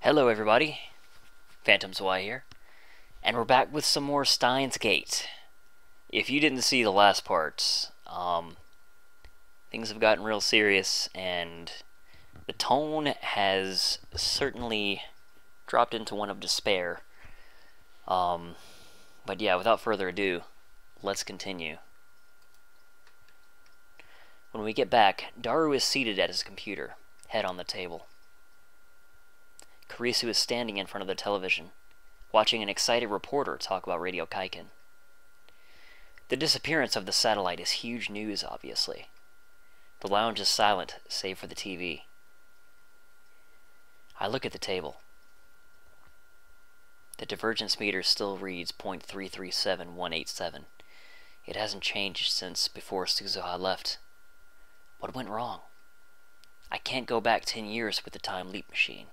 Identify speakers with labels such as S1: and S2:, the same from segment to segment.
S1: Hello everybody, Phantom Zwei here, and we're back with some more Steins Gate. If you didn't see the last parts, things have gotten real serious, and the tone has certainly dropped into one of despair. But yeah, without further ado, let's continue. When we get back, Daru is seated at his computer, head on the table. Kurisu is standing in front of the television, watching an excited reporter talk about Radio Kaiken. The disappearance of the satellite is huge news, obviously. The lounge is silent, save for the TV. I look at the table. The divergence meter still reads .337187. It hasn't changed since before Suzuha left. What went wrong? I can't go back 10 years with the time leap machine.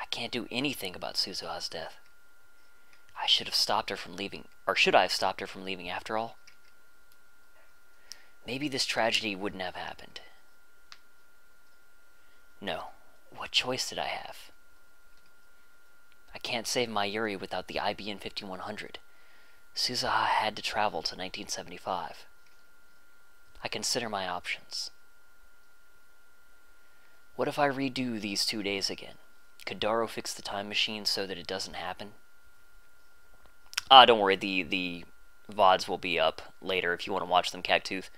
S1: I can't do anything about Suzuha's death. I should have stopped her from leaving, or should I have stopped her from leaving after all? Maybe this tragedy wouldn't have happened. No, what choice did I have? I can't save my Yuri without the IBN 5100. Suzuha had to travel to 1975. I consider my options. What if I redo these 2 days again? Could Daru fix the time machine so that it doesn't happen? Don't worry, the VODs will be up later if you want to watch them, Cactooth.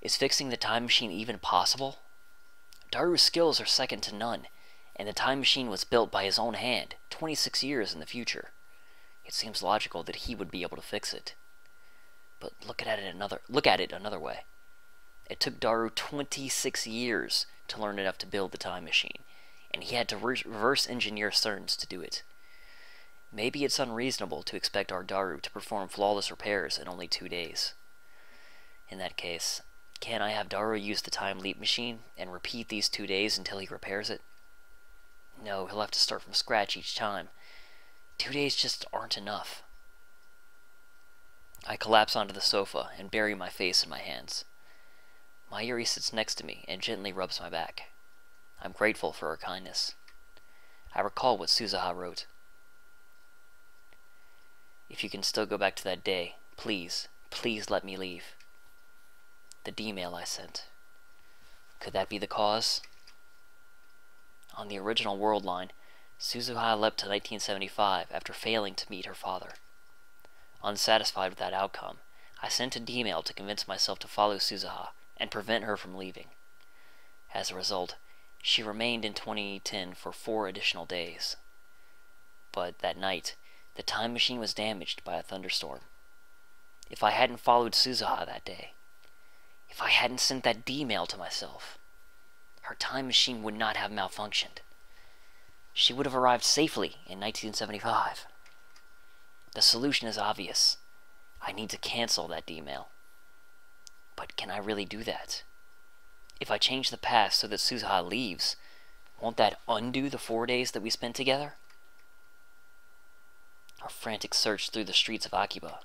S1: Is fixing the time machine even possible? Daru's skills are second to none, and the time machine was built by his own hand, 26 years in the future. It seems logical that he would be able to fix it. But look at it another way. It took Daru 26 years to learn enough to build the time machine, and he had to reverse engineer Steins to do it. Maybe it's unreasonable to expect our Daru to perform flawless repairs in only 2 days. In that case, can't I have Daru use the time leap machine and repeat these 2 days until he repairs it? No, he'll have to start from scratch each time. 2 days just aren't enough. I collapse onto the sofa and bury my face in my hands. Mayuri sits next to me and gently rubs my back. I'm grateful for her kindness. I recall what Suzuha wrote. If you can still go back to that day, please, please let me leave. The D-mail I sent. Could that be the cause? On the original world line, Suzuha leapt to 1975 after failing to meet her father. Unsatisfied with that outcome, I sent a D-mail to convince myself to follow Suzuha and prevent her from leaving. As a result, she remained in 2010 for 4 additional days. But that night, the time machine was damaged by a thunderstorm. If I hadn't followed Suzuha that day, if I hadn't sent that D-mail to myself, her time machine would not have malfunctioned. She would have arrived safely in 1975. The solution is obvious. I need to cancel that D-mail. But can I really do that? If I change the past so that Suzuha leaves, won't that undo the 4 days that we spent together? Her frantic search through the streets of Akiba.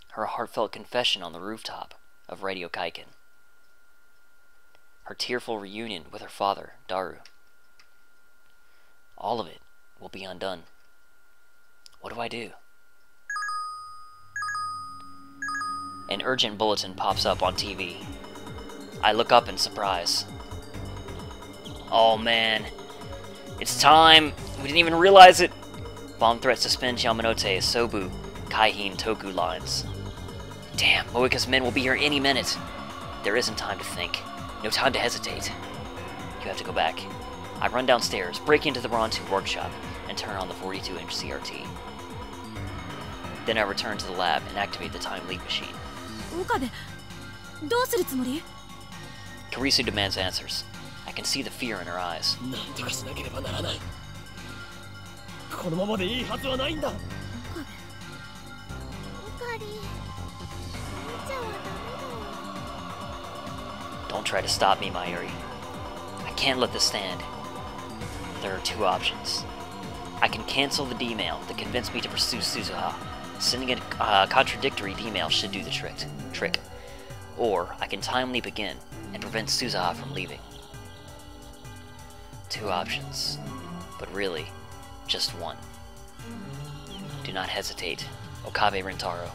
S1: Her heartfelt confession on the rooftop of Radio Kaiken. Her tearful reunion with her father, Daru. All of it will be undone. What do I do? An urgent bulletin pops up on TV. I look up in surprise. Oh man. It's time! We didn't even realize it! Bomb threat suspends Yamanote, Sobu, Kaihin, Toku lines. Damn, Moika's men will be here any minute. There isn't time to think. No time to hesitate. You have to go back. I run downstairs, break into the Rontu workshop, and turn on the 42-inch CRT. Then I return to the lab and activate the time leap machine. Kurisu demands answers. I can see the fear in her eyes. Don't try to stop me, Mayuri. I can't let this stand. There are 2 options. I can cancel the D-mail that convinced me to pursue Suzuha. Sending a contradictory D-mail should do the trick. Or I can time leap again and prevent Suzuha from leaving. Two options, but really, just one. Do not hesitate, Okabe Rintaro.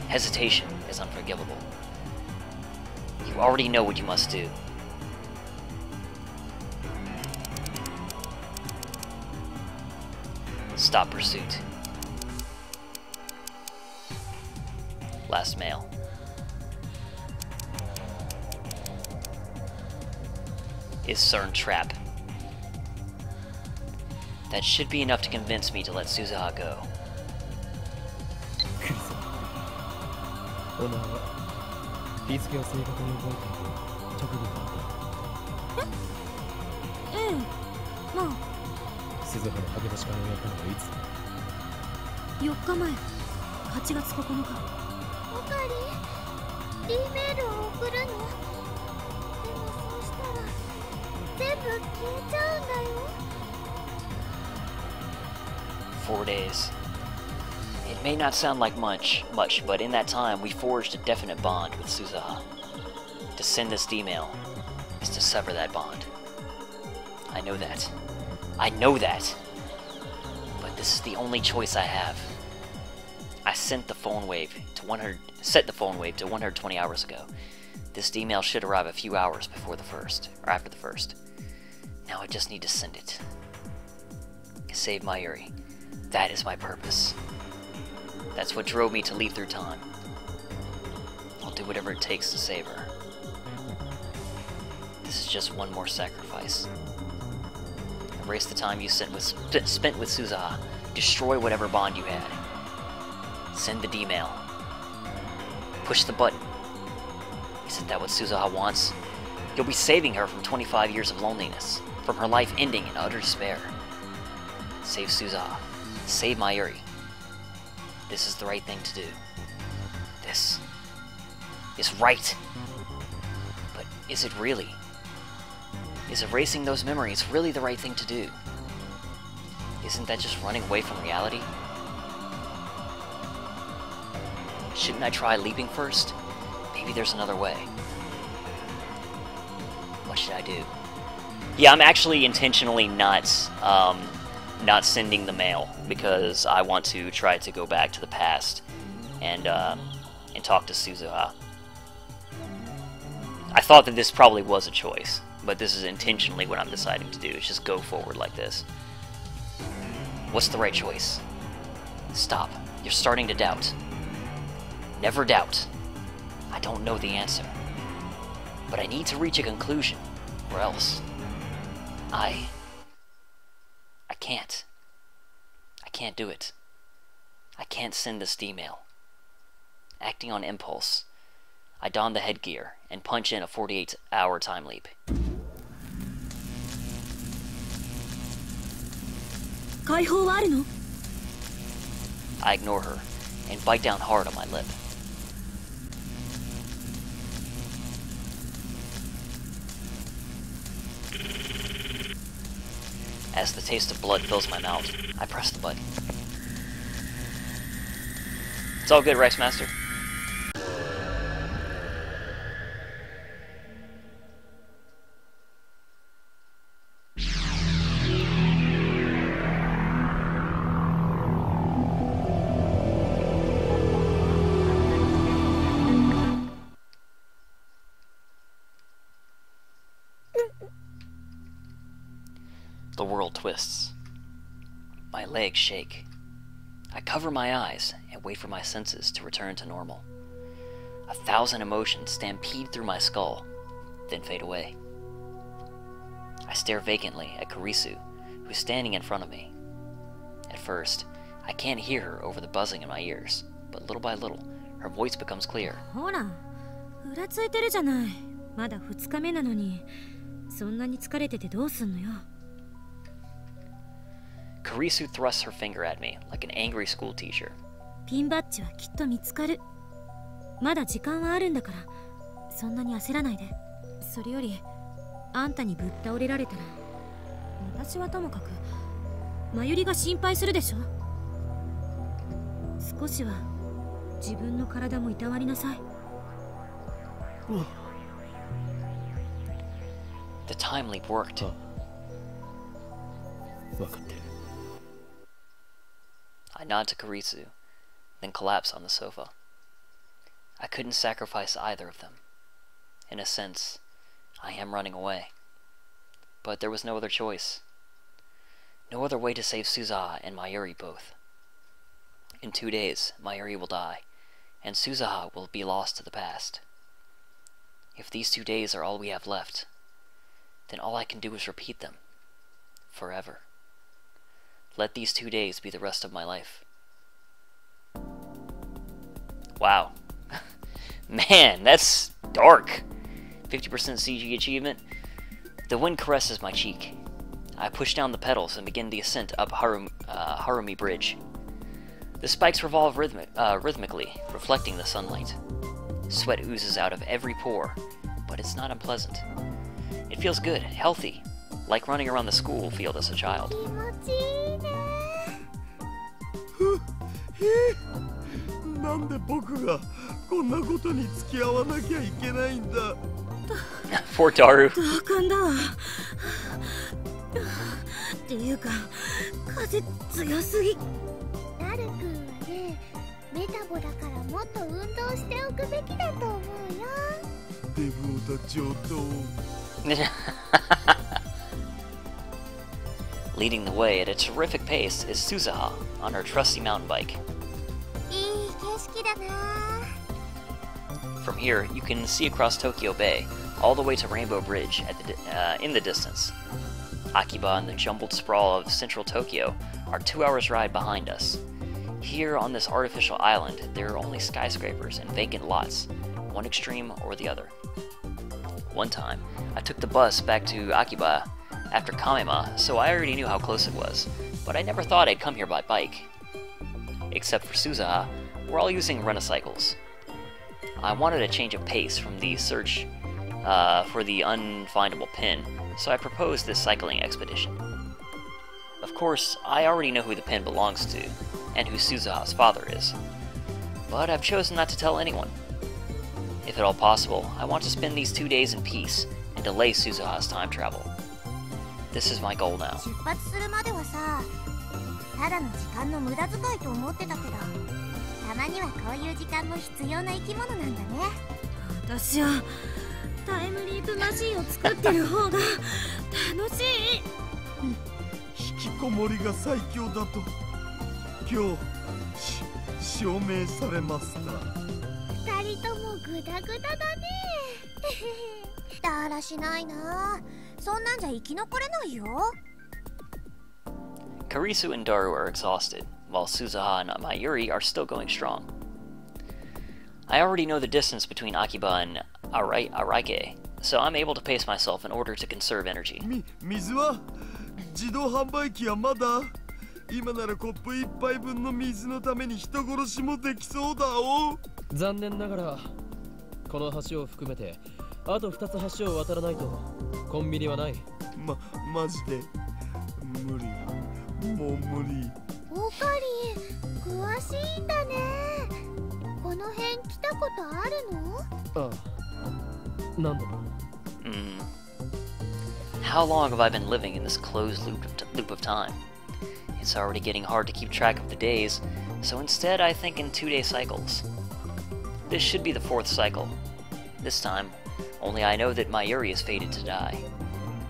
S1: Hesitation is unforgivable. You already know what you must do. Stop pursuit. Last mail. Is CERN trap. That should be enough to convince me to let Suzuha go. Four days. It may not sound like much, but in that time we forged a definite bond with Suzuha. To send this email is to sever that bond. I know that. I know that! But this is the only choice I have. I sent the phone wave to set the phone wave to 120 hours ago. This email should arrive a few hours before the first, or after the first. Now I just need to send it. Save Mayuri. That is my purpose. That's what drove me to leap through time. I'll do whatever it takes to save her. This is just one more sacrifice. Erase the time you spent with Suzuha. Destroy whatever bond you had. Send the D-mail. Push the button. Isn't that what Suzuha wants? You'll be saving her from 25 years of loneliness, from her life ending in utter despair. Save Suzuha. Save Mayuri. This is the right thing to do. This is right. But is it really? Is erasing those memories really the right thing to do? Isn't that just running away from reality? Shouldn't I try leaping first? Maybe there's another way. What should I do? Yeah, I'm actually intentionally not sending the mail because I want to try to go back to the past and talk to Suzuha. I thought that this probably was a choice, but this is intentionally what I'm deciding to do. Is just go forward like this. What's the right choice? Stop. You're starting to doubt. Never doubt. I don't know the answer. But I need to reach a conclusion, or else I can't. I can't do it. I can't send this email. Acting on impulse, I don the headgear and punch in a 48-hour time leap. I ignore her and bite down hard on my lip. As the taste of blood fills my mouth, I press the button. It's all good, Rice Master. The world twists. My legs shake. I cover my eyes and wait for my senses to return to normal. 1,000 emotions stampede through my skull, then fade away. I stare vacantly at Kurisu, who's standing in front of me. At first, I can't hear her over the buzzing in my ears, but little by little, her voice becomes clear. Kurisu thrusts her finger at me like an angry school teacher. The time leap worked.
S2: 分かってる。
S1: I nod to Kurisu, then collapse on the sofa. I couldn't sacrifice either of them. In a sense, I am running away. But there was no other choice. No other way to save Suzuha and Mayuri both. In 2 days, Mayuri will die, and Suzuha will be lost to the past. If these 2 days are all we have left, then all I can do is repeat them. Forever. Let these 2 days be the rest of my life. Wow. Man, that's dark. 50% CG achievement. The wind caresses my cheek. I push down the pedals and begin the ascent up Harumi Bridge. The spikes revolve rhythmically, reflecting the sunlight. Sweat oozes out of every pore, but it's not unpleasant. It feels good, healthy, like running around the school field as a child. Poor Daru. Leading the way at a terrific pace is Suzuha on her trusty mountain bike. From here, you can see across Tokyo Bay, all the way to Rainbow Bridge in the distance. Akiba and the jumbled sprawl of central Tokyo are 2 hours' ride behind us. Here on this artificial island, there are only skyscrapers and vacant lots, one extreme or the other. One time, I took the bus back to Akiba after Kamema, so I already knew how close it was, but I never thought I'd come here by bike. Except for Suzuha, we're all using renicycles. I wanted a change of pace from the search for the unfindable pin, so I proposed this cycling expedition. Of course, I already know who the pin belongs to, and who Suzuha's father is, but I've chosen not to tell anyone. If at all possible, I want to spend these 2 days in peace and delay Suzuha's time travel. This is my goal now.
S3: たまにはこういう時間も必要な生き物なんだね。私はタイムリープマシンを作ってる方が楽しい。
S4: 引きこもりが最強だと今日証明されました。
S3: 二人ともグダグダだね。だらしないな。そんなんじゃ生き残れないよ。
S1: Kurisu and Daru are exhausted, while Suzuha and Mayuri are still going strong. I already know the distance between Akiba and Araike, so I'm able to pace myself in order to conserve energy.
S4: 水は自動販売機はまだ今ならコップ1杯分の水のために人殺しもできそうだお。
S2: 残念ながらこの橋を含めてあと2つ橋を渡らないとコンビニはない。
S4: マジで無理。もう無理。
S3: オカリン、詳しいんだね。この辺来たことあるの？
S2: ああ、何度も。
S1: How long have I been living in this closed loop of time? It's already getting hard to keep track of the days, so instead I think in 2-day cycles. This should be the 4th cycle. This time, only I know that Mayuri is fated to die.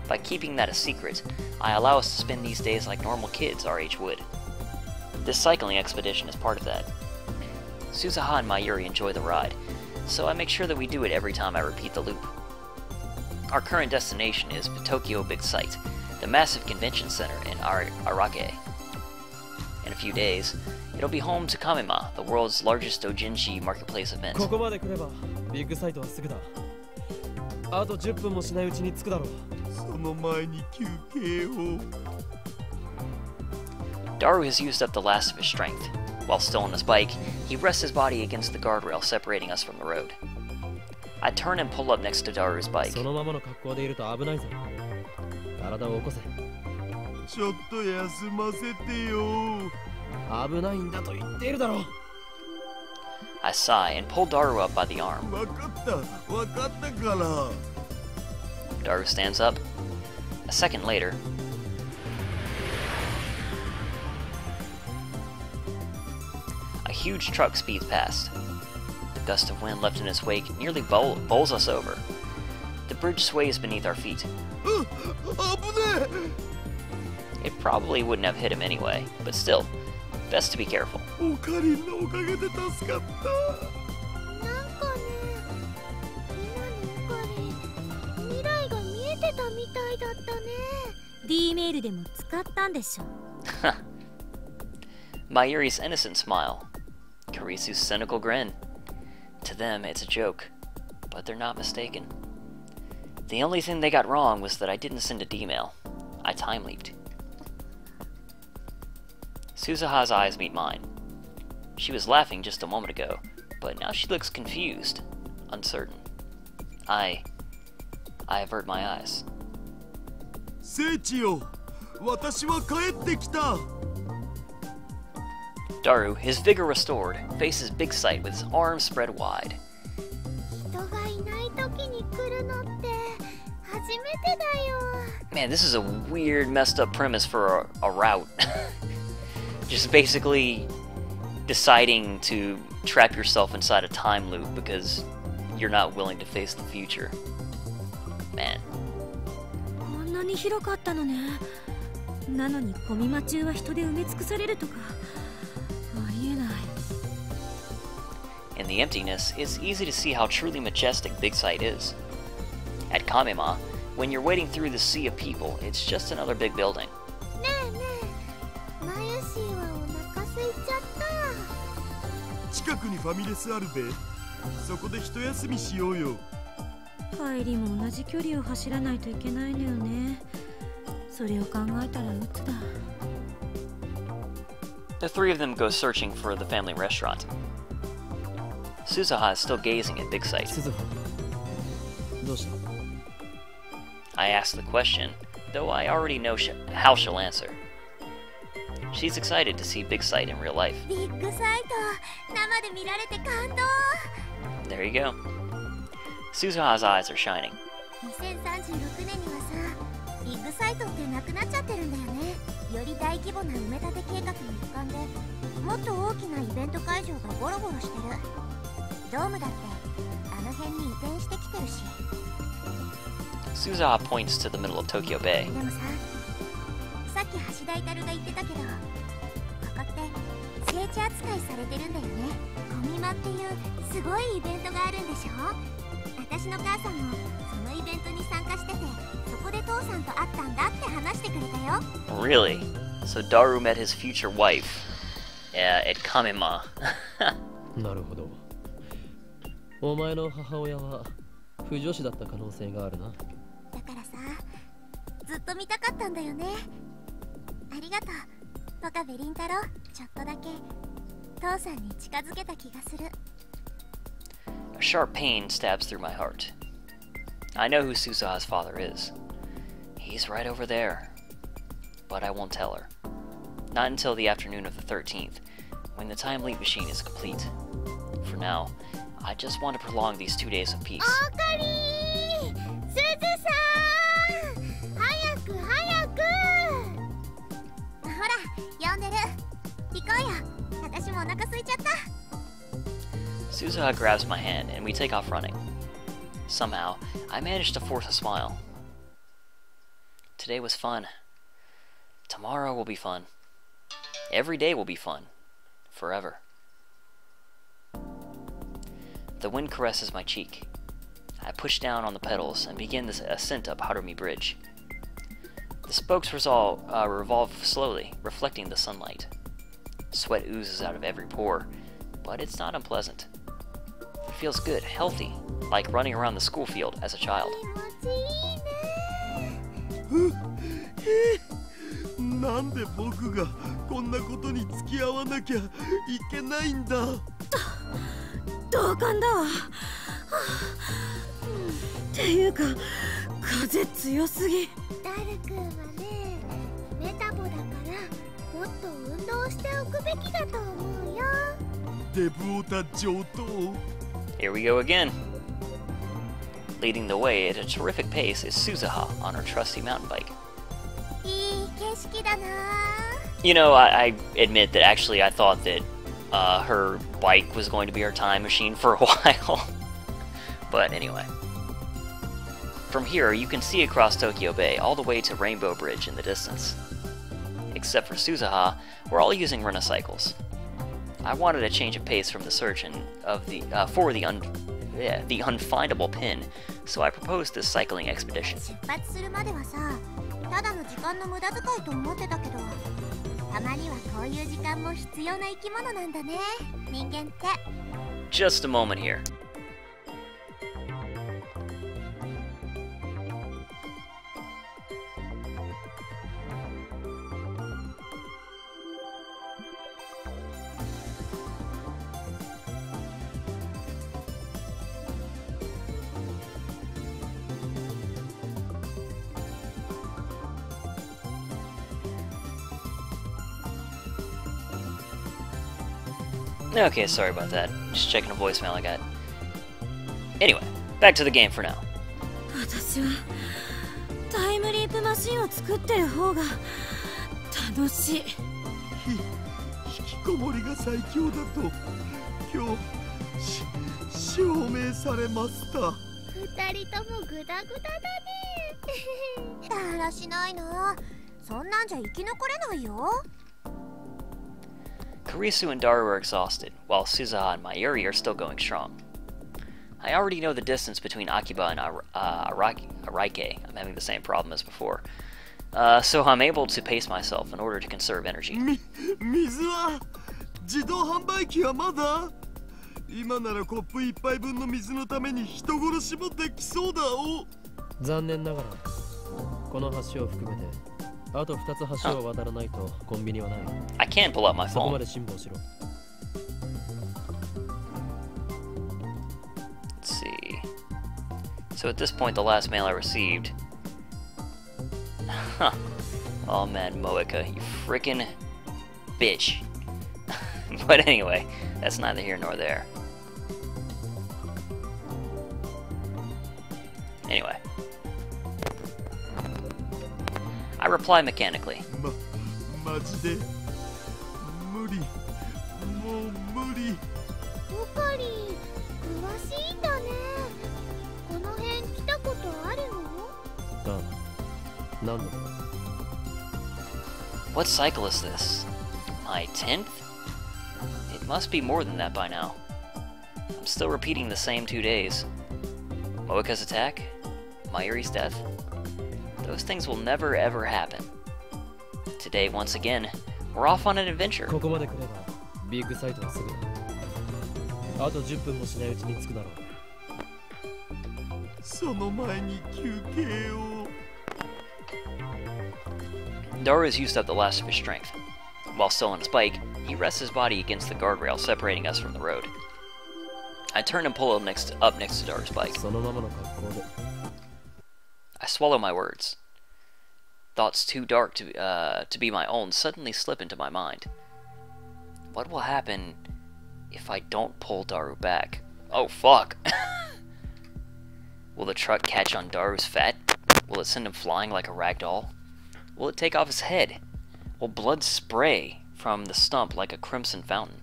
S1: By keeping that a secret, I allow us to spend these days like normal kids our age would. This cycling expedition is part of that. Suzuha and Mayuri enjoy the ride, so I make sure that we do it every time I repeat the loop. Our current destination is Tokyo Big Sight, the massive convention center in Arake. In a few days, it'll be home to Kamema, the world's largest doujinshi marketplace event.
S2: ここまで来ればビッグサイトはすぐだ。あと10分もしないうちに着くだろう。
S4: その前に休憩を。
S1: Daru has used up the last of his strength. While still on his bike, he rests his body against the guardrail separating us from the road. I turn and pull up next to Daru's bike.
S2: そのままの格好でいると危ないぞ。体を起こせ。
S4: ちょっと休ませてよ。
S2: 危ないんだと言っているだろう。
S1: I sigh and pull Daru up by the arm.
S4: わかったから。
S1: Daru stands up. A second later, huge truck speeds past. The gust of wind left in its wake nearly bowls us over. The bridge sways beneath our feet. It probably wouldn't have hit him anyway, but still, best to be careful.
S4: おかりんのおかげで助かった。
S3: なんかね、今のオカリン、未来が見えてたみたいだったね。D メールでも使ったんでしょ。
S1: Mayuri's innocent smile, Karisu's cynical grin. To them, it's a joke, but they're not mistaken. The only thing they got wrong was that I didn't send a D-mail. I time-leaped. Suzuha's eyes meet mine. She was laughing just a moment ago, but now she looks confused, uncertain. I avert my eyes.
S4: 聖地よ、私は帰ってきた。
S1: Daru, his vigor restored, faces Big Sight with his arms spread wide.
S3: 人がいない時に来るのって初めてだよ。
S1: Man, this is a weird, messed up premise for a route. Just basically deciding to trap yourself inside a time loop because you're not willing to face the future. Man.
S3: こんなに広かったのね。なのにコミマ中は人で埋め尽くされるとかありえない。
S1: In the emptiness, it's easy to see how truly majestic Big Sight is. At Kamema, when you're wading through the sea of people, it's just another big building.
S3: ねえねえ、マユシーはお腹空いちゃった。
S4: 近くにファミレスあるべ。そこで一休みしようよ。
S3: 帰りも同じ距離を走らないといけないのよね。それを考えたら鬱だ。
S1: The three of them go searching for the family restaurant. Suzuha is still gazing at Big Sight.
S2: 鈴葉どうした？
S1: I ask the question, though I already know how she'll answer. She's excited to see Big Sight in real life.
S3: ビッグサイト、生で見られて感動。
S1: There you go. Suzuha's eyes are shining.
S3: 2036年にはさ、ビッグサイトってなくなっちゃってるんだよね。より大規模な埋め立て計画の一環で、もっと大きなイベント会場がゴロゴロしてる。ドームだってあの辺に移転してきてるし。
S1: Suzuha points to the middle of Tokyo Bay.
S3: でもさ、さっき橋田イタルが言ってたけど、ここって聖地扱いされてるんだよね。コミマっていうすごいイベントがあるんでしょ。私の母さんもそのイベントに参加してて、そこで父さんと会ったんだって話してくれたよ。
S1: Really? So Daru met his future wife at Kamema.
S2: なるほど。お前の母親は不女子だった可能性があるな。
S3: だからさ、ずっと見たかったんだよね。ありがとう、バカベリン太郎。ちょっとだけ父さんに近づけた気がする。
S1: A sharp pain stabs through my heart. I know who Suzuha's father is. He's right over there. But I won't tell her. Not until the afternoon of the 13th, when the time leap machine is complete. For now, I just want to prolong these 2 days of peace.
S3: オカリー、すずさん、早く早く。ほら、呼んでる。行こうよ。私もお腹空いちゃった。
S1: Suzuha grabs my hand and we take off running. Somehow, I managed to force a smile. Today was fun. Tomorrow will be fun. Every day will be fun. Forever. The wind caresses my cheek. I push down on the pedals and begin the ascent up Harumi Bridge. The spokes revolve slowly, reflecting the sunlight. Sweat oozes out of every pore, but it's not unpleasant. It feels good, healthy, like running around the school field as a child.
S3: 気持ちいいね。
S4: なんで僕がこんなことに付き合わなきゃいけないんだ。
S3: 同感だわ。っていうか、風強すぎ。ダル君はね、メタボだからもっと運動しておくべきだと思うよ。
S4: デブオタ上等。
S1: Here we go again. Leading the way at a terrific pace is Suzuha on her trusty mountain bike.
S3: いい景色だな。
S1: You know, I admit that actually I thought that her bike was going to be her time machine for a while. But anyway. From here, you can see across Tokyo Bay all the way to Rainbow Bridge in the distance. Except for Suzuha, we're all using Renacycles. I wanted a change of pace from the search for the unfindable pin, so I proposed this cycling expedition.
S3: 出発するまではさ、ただの時間の無駄遣いと思ってたけど、たまにはこういう時間も必要な生き物なんだね、人間って。
S1: Just a moment here. Okay, sorry about that. Just checking a voicemail I got. Anyway, back to the game for now.
S5: 私はタイムリープマシンを作ってる方が楽しい。
S4: 引きこもりが最強だと今日証明されました。
S3: 二人ともグダグダだね。だらしないな。そんなんじゃ生き残れないよ。
S1: Kurisu and Daru are exhausted, while Suzuha and Mayuri are still going strong. I already know the distance between Akiba and Araike. I'm having the same problem as before. So I'm able to pace myself in order to conserve energy.
S4: 水は自動販売機はまだ？今ならコップ一杯分の水のために人殺しもできそうだお。
S2: 残念ながらこの橋を含めてあと2つ橋を渡らないとコンビニはない。
S1: I can't pull out my
S2: そこ
S1: phone.
S2: まで辛抱しろ。
S1: Let's see. So at this point, the last mail I received. Huh. Oh man, Moeka, you frickin' bitch. But anyway, that's neither here nor there. Anyway. I reply mechanically.
S4: マジで無理。もう無理。
S3: ポカリ、詳しいんだね。この辺来たことあるの？
S2: ああ、何度も。
S1: What cycle is this? My 10th? It must be more than that by now. I'm still repeating the same 2 days. Moeka's attack? Mayuri's death? Those things will never ever happen. Today, once again, we're off on an adventure.
S2: ここまで来ればビッグサイトはすぐだ。あと10分もしないうちに着くだろう。
S4: その前に休憩を。
S1: Daru has used up the last of his strength. While still on his bike, he rests his body against the guardrail separating us from the road. I turn and pull up next to Daru's bike.
S2: そのままの格好で。
S1: I swallow my words. Thoughts too dark to be my own suddenly slip into my mind. What will happen if I don't pull Daru back? Oh fuck! Will the truck catch on Daru's fat? Will it send him flying like a rag doll? Will it take off his head? Will blood spray from the stump like a crimson fountain?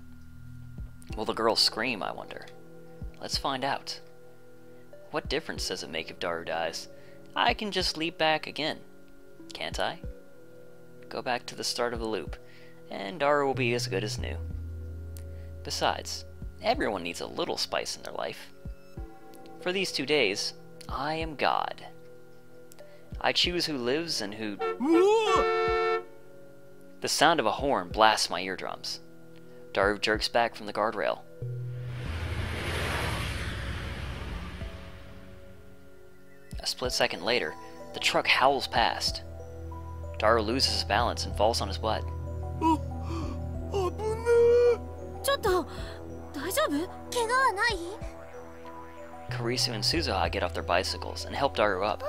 S1: Will the girl scream, I wonder? Let's find out. What difference does it make if Daru dies? I can just leap back again, can't I? Go back to the start of the loop, and Daru will be as good as new. Besides, everyone needs a little spice in their life. For these 2 days, I am God. I choose who lives and who... The sound of a horn blasts my eardrums. Daru jerks back from the guardrail. A split second later, the truck howls past. Daru loses his balance and falls on his butt.
S4: 危ねえ。
S5: ちょっと大丈夫？
S3: 怪我はない？
S1: Kurisu and Suzuha get off their bicycles and help Daru up.